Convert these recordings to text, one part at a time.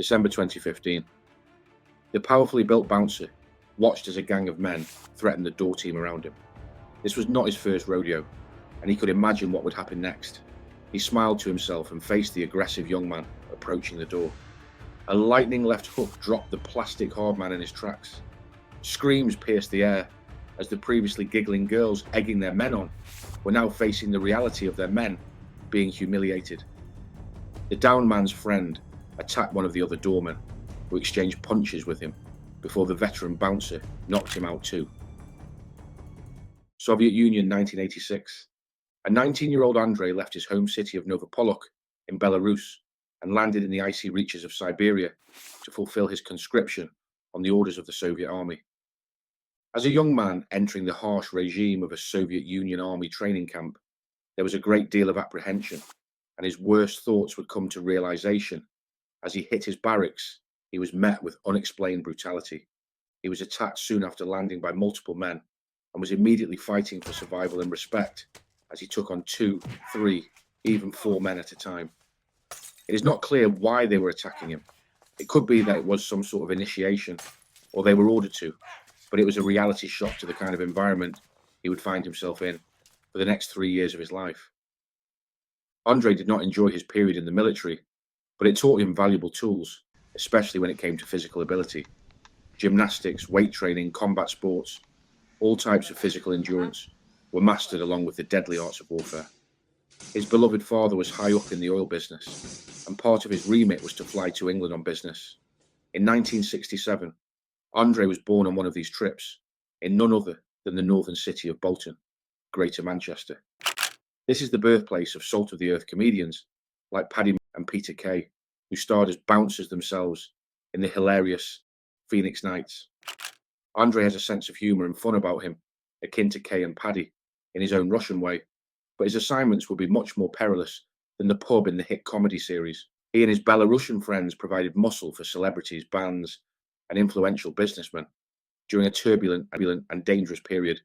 December 2015. The powerfully built bouncer watched as a gang of men threatened the door team around him. This was not his first rodeo, and he could imagine what would happen next. He smiled to himself and faced the aggressive young man approaching the door. A lightning left hook dropped the plastic hard man in his tracks. Screams pierced the air as the previously giggling girls egging their men on were now facing the reality of their men being humiliated. The downed man's friend attacked one of the other doormen, who exchanged punches with him before the veteran bouncer knocked him out too. Soviet Union, 1986. A 19-year-old Andrei left his home city of Novopolok in Belarus and landed in the icy reaches of Siberia to fulfill his conscription on the orders of the Soviet army. As a young man entering the harsh regime of a Soviet Union army training camp, there was a great deal of apprehension, and his worst thoughts would come to realization. As he hit his barracks, he was met with unexplained brutality. He was attacked soon after landing by multiple men and was immediately fighting for survival and respect as he took on 2, 3, even 4 men at a time. It is not clear why they were attacking him. It could be that it was some sort of initiation, or they were ordered to, but it was a reality shock to the kind of environment he would find himself in for the next 3 years of his life. Andrei did not enjoy his period in the military, but it taught him valuable tools, especially when it came to physical ability. Gymnastics, weight training, combat sports, all types of physical endurance were mastered along with the deadly arts of warfare. His beloved father was high up in the oil business, and part of his remit was to fly to England on business. In 1967, Andrei was born on one of these trips, in none other than the northern city of Bolton, Greater Manchester. This is the birthplace of salt-of-the-earth comedians like Paddy and Peter Kay, who starred as bouncers themselves in the hilarious Phoenix Nights. Andrei has a sense of humour and fun about him, akin to Kay and Paddy, in his own Russian way, but his assignments would be much more perilous than the pub in the hit comedy series. He and his Belarusian friends provided muscle for celebrities, bands, and influential businessmen during a turbulent and dangerous period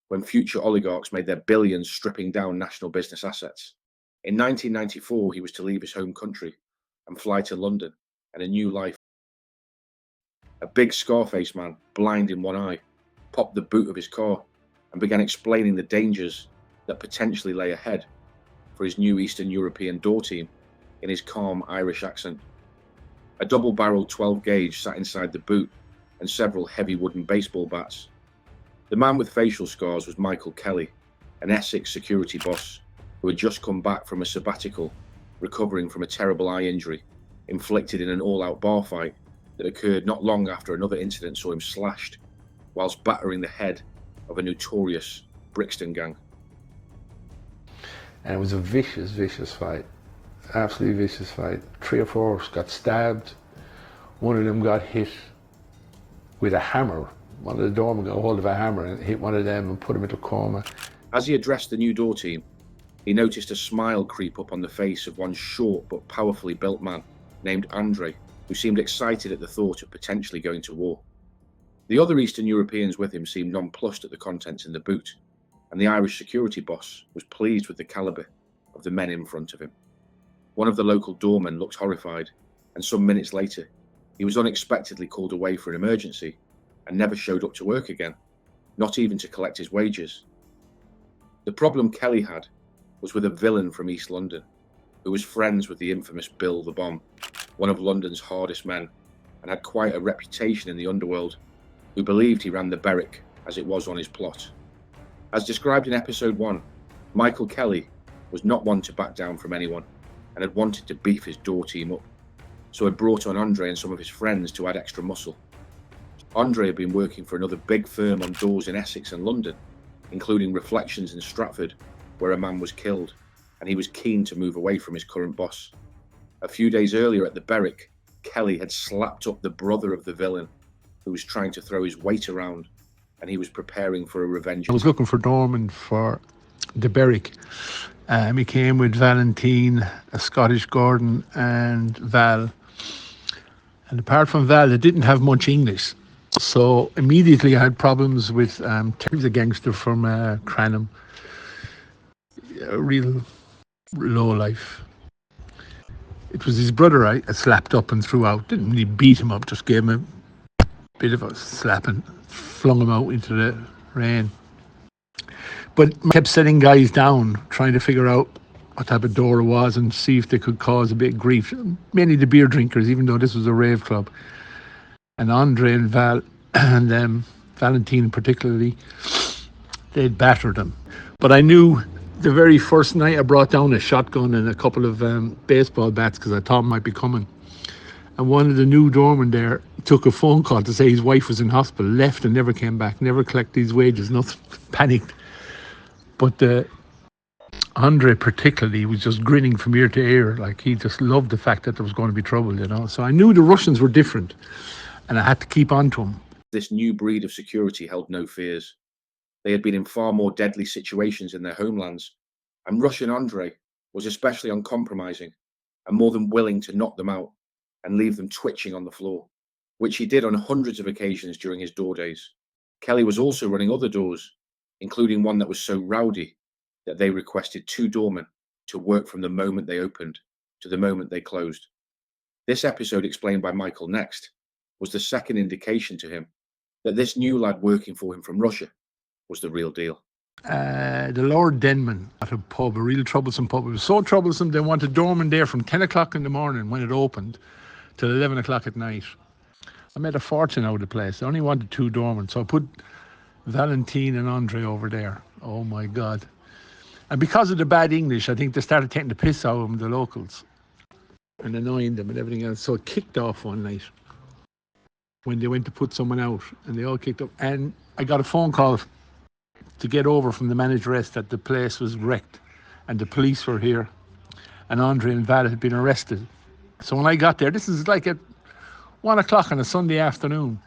when future oligarchs made their billions stripping down national business assets. In 1994, he was to leave his home country and fly to London and a new life. A big Scarface man, blind in one eye, popped the boot of his car and began explaining the dangers that potentially lay ahead for his new Eastern European door team in his calm Irish accent. A double-barreled 12-gauge sat inside the boot and several heavy wooden baseball bats. The man with facial scars was Michael Kelly, an Essex security boss who had just come back from a sabbatical, recovering from a terrible eye injury inflicted in an all-out bar fight that occurred not long after another incident saw him slashed whilst battering the head of a notorious Brixton gang. And it was a vicious, vicious fight. Absolutely vicious fight. 3 or 4 got stabbed. One of them got hit with a hammer. One of the doormen got hold of a hammer and hit one of them and put him into a coma. As he addressed the new door team, he noticed a smile creep up on the face of one short but powerfully built man named Andrei, who seemed excited at the thought of potentially going to war. The other Eastern Europeans with him seemed nonplussed at the contents in the boot, and the Irish security boss was pleased with the calibre of the men in front of him. One of the local doormen looked horrified, and some minutes later, he was unexpectedly called away for an emergency and never showed up to work again, not even to collect his wages. The problem Kelly had was with a villain from East London, who was friends with the infamous Bill the Bomb, one of London's hardest men, and had quite a reputation in the underworld, who believed he ran the Berwick as it was on his plot. As described in episode 1, Michael Kelly was not one to back down from anyone and had wanted to beef his door team up, so had brought on Andrei and some of his friends to add extra muscle. Andrei had been working for another big firm on doors in Essex and London, including Reflections in Stratford, where a man was killed, and he was keen to move away from his current boss. A few days earlier at the Berwick, Kelly had slapped up the brother of the villain, who was trying to throw his weight around, and he was preparing for a revenge. I was looking for doorman for the Berwick. He came with Valentine, a Scottish Gordon, and Val. And apart from Val, they didn't have much English. So immediately I had problems with a gangster from Cranham. A real low life. It was his brother I slapped up and threw out. Didn't really beat him up, just gave him a bit of a slap and flung him out into the rain. But kept setting guys down, trying to figure out what type of door it was and see if they could cause a bit of grief. Mainly the beer drinkers, even though this was a rave club. And Andre and Val and Valentine particularly, they'd battered them. But I knew the very first night I brought down a shotgun and a couple of baseball bats because I thought it might be coming. And one of the new doormen there took a phone call to say his wife was in hospital, left and never came back, never collected his wages, nothing, panicked. But Andre particularly was just grinning from ear to ear, like he just loved the fact that there was going to be trouble, you know. So I knew the Russians were different and I had to keep on to them. This new breed of security held no fears. They had been in far more deadly situations in their homelands, and Russian Andre was especially uncompromising and more than willing to knock them out and leave them twitching on the floor, which he did on hundreds of occasions during his door days. Kelly was also running other doors, including one that was so rowdy that they requested 2 doormen to work from the moment they opened to the moment they closed. This episode, explained by Michael next, was the second indication to him that this new lad working for him from Russia was the real deal. The Lord Denman at a pub, a real troublesome pub. It was so troublesome they wanted doormen there from 10 o'clock in the morning when it opened till 11 o'clock at night. I made a fortune out of the place. I only wanted 2 doormen, so I put Valentine and Andre over there. Oh my God. And because of the bad English, I think they started taking the piss out of them, the locals, and annoying them and everything else. So it kicked off one night when they went to put someone out, and they all kicked up. And I got a phone call to get over from the manageress that the place was wrecked and the police were here and Andre and Val had been arrested. So when I got there, this is like at 1 o'clock on a Sunday afternoon,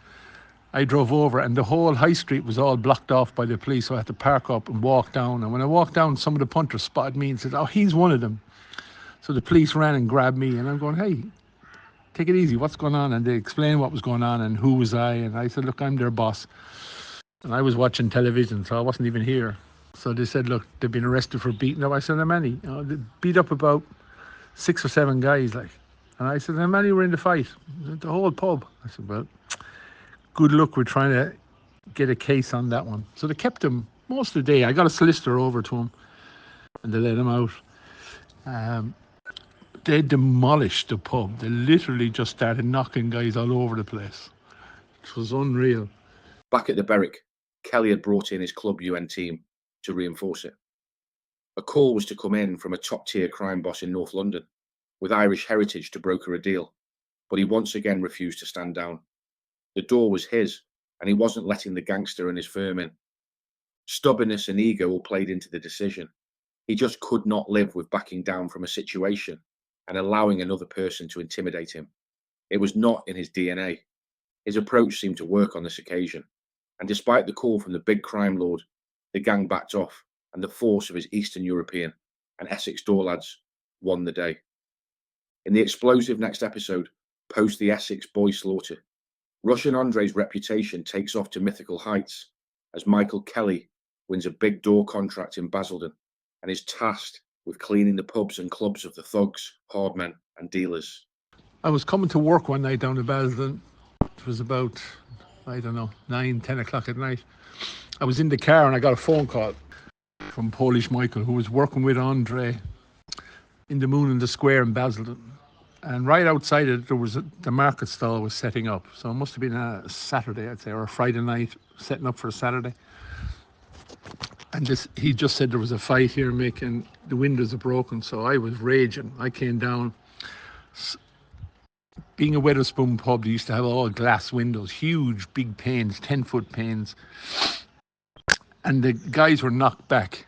I drove over and the whole high street was all blocked off by the police, so I had to park up and walk down. And when I walked down, some of the punters spotted me and said, "Oh, he's one of them." So the police ran and grabbed me, and I'm going, "Hey, take it easy, what's going on?" And they explained what was going on and who was I, and I said, "Look, I'm their boss." And I was watching television, so I wasn't even here. So they said, "Look, they've been arrested for beating up." I said, "How many?" They beat up about 6 or 7 guys, like. And I said, "How many were in the fight?" "The whole pub." I said, "Well, good luck with trying to get a case on that one." So they kept him most of the day. I got a solicitor over to him and they let him out. They demolished the pub. They literally just started knocking guys all over the place. It was unreal. Back at the Berwick, Kelly had brought in his Club UN team to reinforce it. A call was to come in from a top-tier crime boss in North London with Irish heritage to broker a deal, but he once again refused to stand down. The door was his, and he wasn't letting the gangster and his firm in. Stubbornness and ego all played into the decision. He just could not live with backing down from a situation and allowing another person to intimidate him. It was not in his DNA. His approach seemed to work on this occasion, and despite the call from the big crime lord, the gang backed off, and the force of his Eastern European and Essex door lads won the day. In the explosive next episode, post the Essex boy slaughter, Russian Andre's reputation takes off to mythical heights as Michael Kelly wins a big door contract in Basildon and is tasked with cleaning the pubs and clubs of the thugs, hardmen and dealers. I was coming to work one night down in Basildon. It was about, 9, 10 o'clock at night. I was in the car and I got a phone call from Polish Michael, who was working with Andre in the Moon in the Square in Basildon. And right outside it, there was the market stall was setting up. So it must have been a Saturday, I'd say, or a Friday night, setting up for a Saturday. And he just said there was a fight here, Mick, and the windows are broken. So I was raging. I came down. Being a Wetherspoon pub, they used to have all glass windows, huge, big panes, 10-foot panes. And the guys were knocked back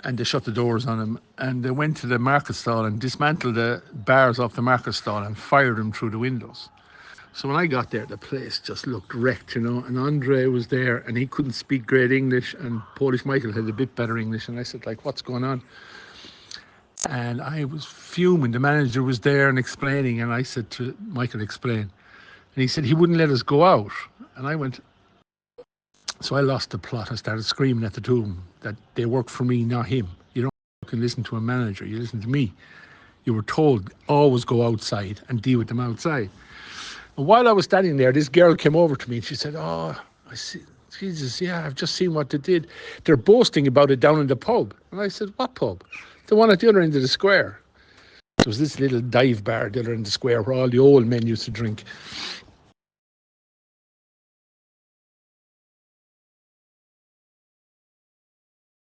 and they shut the doors on them. And they went to the market stall and dismantled the bars off the market stall and fired them through the windows. So when I got there, the place just looked wrecked, and Andre was there and he couldn't speak great English, and Polish Michael had a bit better English. And I said, like, what's going on? And I was fuming. The manager was there and explaining, and I said to Michael, explain. And he said he wouldn't let us go out. And I went, so I lost the plot. I started screaming at the two of them that they work for me, not him. You don't listen to a manager, you listen to me. You were told, always go outside and deal with them outside. And while I was standing there, this girl came over to me and she said, "Oh, I see, Jesus, yeah, I've just seen what they did. They're boasting about it down in the pub." And I said, "What pub?" "The one at the other end of the square." There was this little dive bar at the other end of the square where all the old men used to drink.